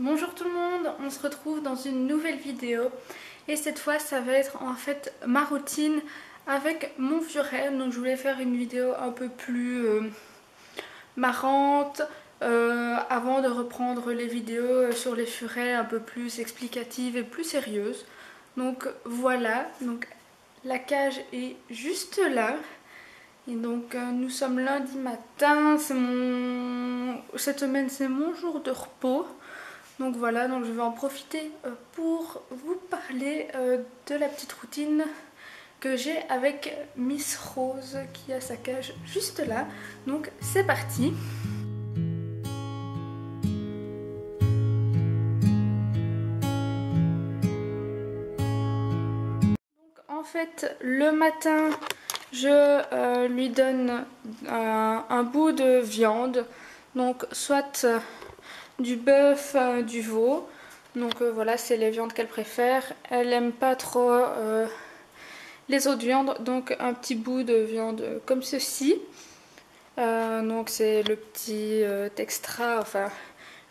Bonjour tout le monde, on se retrouve dans une nouvelle vidéo et cette fois ça va être en fait ma routine avec mon furet. Donc je voulais faire une vidéo un peu plus marrante avant de reprendre les vidéos sur les furets un peu plus explicatives et plus sérieuses. Donc voilà, donc la cage est juste là. Et donc nous sommes lundi matin, cette semaine c'est mon jour de repos. Donc voilà, donc je vais en profiter pour vous parler de la petite routine que j'ai avec Miss Rose qui a sa cage juste là. Donc c'est parti. Donc en fait le matin je lui donne un bout de viande, donc soit du bœuf, du veau. Donc voilà, c'est les viandes qu'elle préfère. Elle aime pas trop les autres viandes, donc un petit bout de viande comme ceci. Donc c'est le petit extra, enfin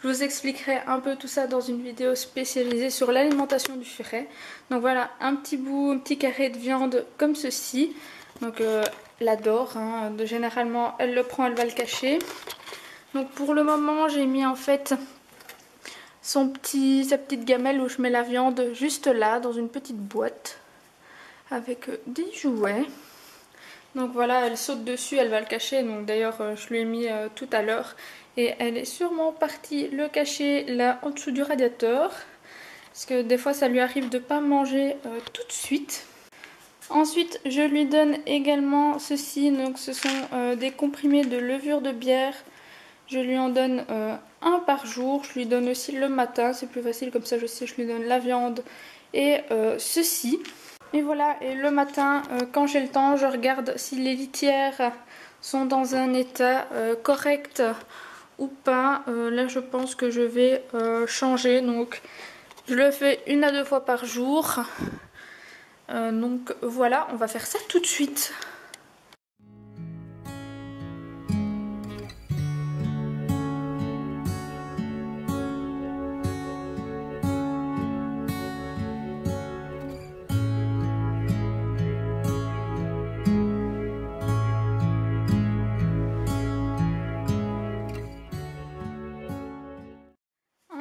je vous expliquerai un peu tout ça dans une vidéo spécialisée sur l'alimentation du furet. Donc voilà, un petit bout, un petit carré de viande comme ceci. Donc elle adore, hein. Généralement elle le prend, elle va le cacher. Donc pour le moment j'ai mis en fait sa petite gamelle où je mets la viande juste là dans une petite boîte avec des jouets. Donc voilà, elle saute dessus, elle va le cacher. Donc d'ailleurs je lui ai mis tout à l'heure et elle est sûrement partie le cacher là en dessous du radiateur parce que des fois ça lui arrive de pas manger tout de suite. Ensuite je lui donne également ceci, donc ce sont des comprimés de levure de bière. Je lui en donne un par jour. Je lui donne aussi le matin, c'est plus facile comme ça je sais, je lui donne la viande et ceci. Et voilà, et le matin quand j'ai le temps je regarde si les litières sont dans un état correct ou pas. Là je pense que je vais changer, donc je le fais 1 à 2 fois par jour. Donc voilà, on va faire ça tout de suite.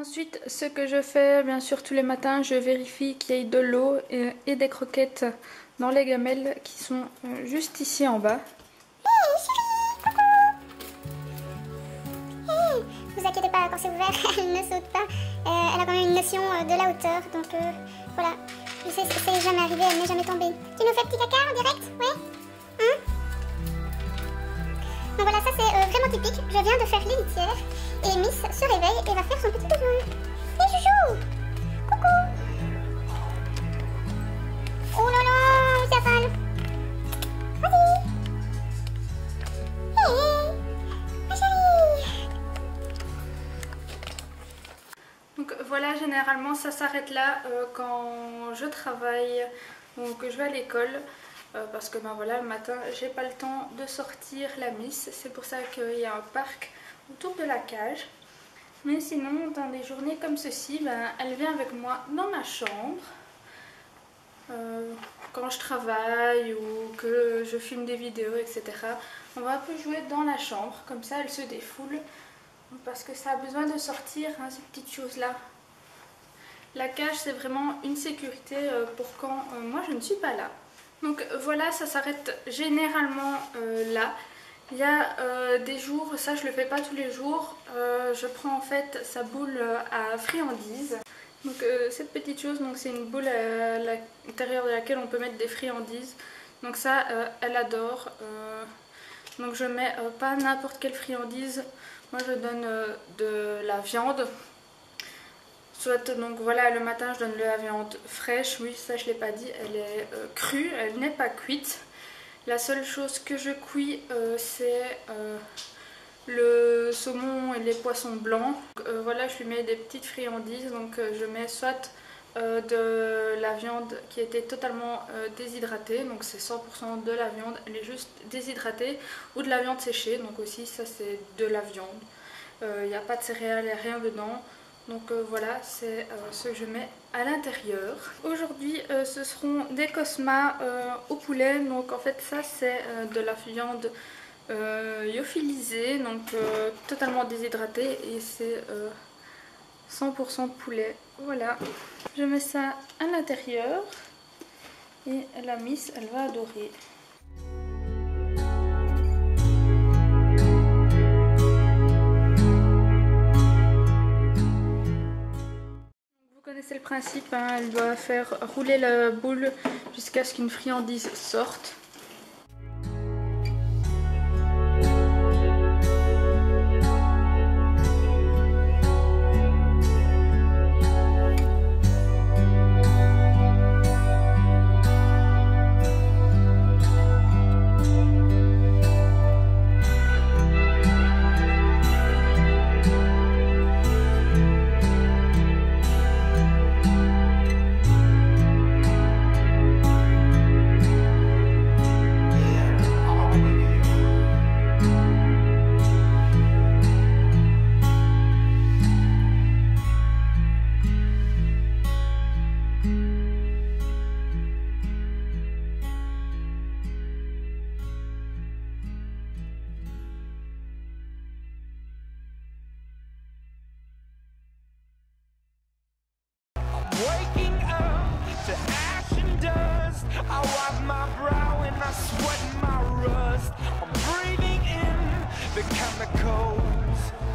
Ensuite, ce que je fais, bien sûr, tous les matins, je vérifie qu'il y ait de l'eau et des croquettes dans les gamelles qui sont juste ici en bas. Hey chérie, coucou. Hey, vous inquiétez pas, quand c'est ouvert, elle ne saute pas. Elle a quand même une notion de la hauteur, donc voilà. Je sais, c'est jamais arrivé, elle n'est jamais tombée. Tu nous fais petit caca en direct? Ouais? Hein? Donc voilà, ça c'est vraiment typique. Je viens de faire les litières et Miss se réveille et va faire son petit besoin. Hey chouchou! Coucou! Oh là là, ça râle. Vas-y! Hey! Ma chérie! Donc voilà, généralement ça s'arrête là quand je travaille ou que je vais à l'école. Parce que ben voilà, le matin j'ai pas le temps de sortir la Miss, c'est pour ça qu'il y a un parc autour de la cage. Mais sinon dans des journées comme ceci, ben, elle vient avec moi dans ma chambre quand je travaille ou que je filme des vidéos, etc. On va un peu jouer dans la chambre, comme ça elle se défoule parce que ça a besoin de sortir, hein, ces petites choses là. La cage c'est vraiment une sécurité pour quand moi je ne suis pas là. Donc voilà, ça s'arrête généralement là. Il y a des jours, ça je le fais pas tous les jours, je prends en fait sa boule à friandises. Donc cette petite chose, donc c'est une boule à l'intérieur de laquelle on peut mettre des friandises. Donc ça, elle adore. Donc je mets pas n'importe quelle friandise. Moi je donne de la viande. Soit, donc voilà, le matin je donne de la viande fraîche, oui ça je l'ai pas dit, elle est crue, elle n'est pas cuite. La seule chose que je cuis c'est le saumon et les poissons blancs. Voilà, je lui mets des petites friandises, donc je mets soit de la viande qui était totalement déshydratée, donc c'est 100% de la viande, elle est juste déshydratée, ou de la viande séchée, donc aussi ça c'est de la viande. Il n'y a pas de céréales, il n'y a rien dedans. Donc voilà, c'est ce que je mets à l'intérieur. Aujourd'hui, ce seront des cosmas au poulet. Donc en fait, ça c'est de la viande lyophilisée, donc totalement déshydratée, et c'est 100% poulet. Voilà, je mets ça à l'intérieur et la miss, elle va adorer. Vous connaissez le principe, hein, elle doit faire rouler la boule jusqu'à ce qu'une friandise sorte. Waking up to ash and dust, I wipe my brow and I sweat my rust. I'm breathing in the chemicals.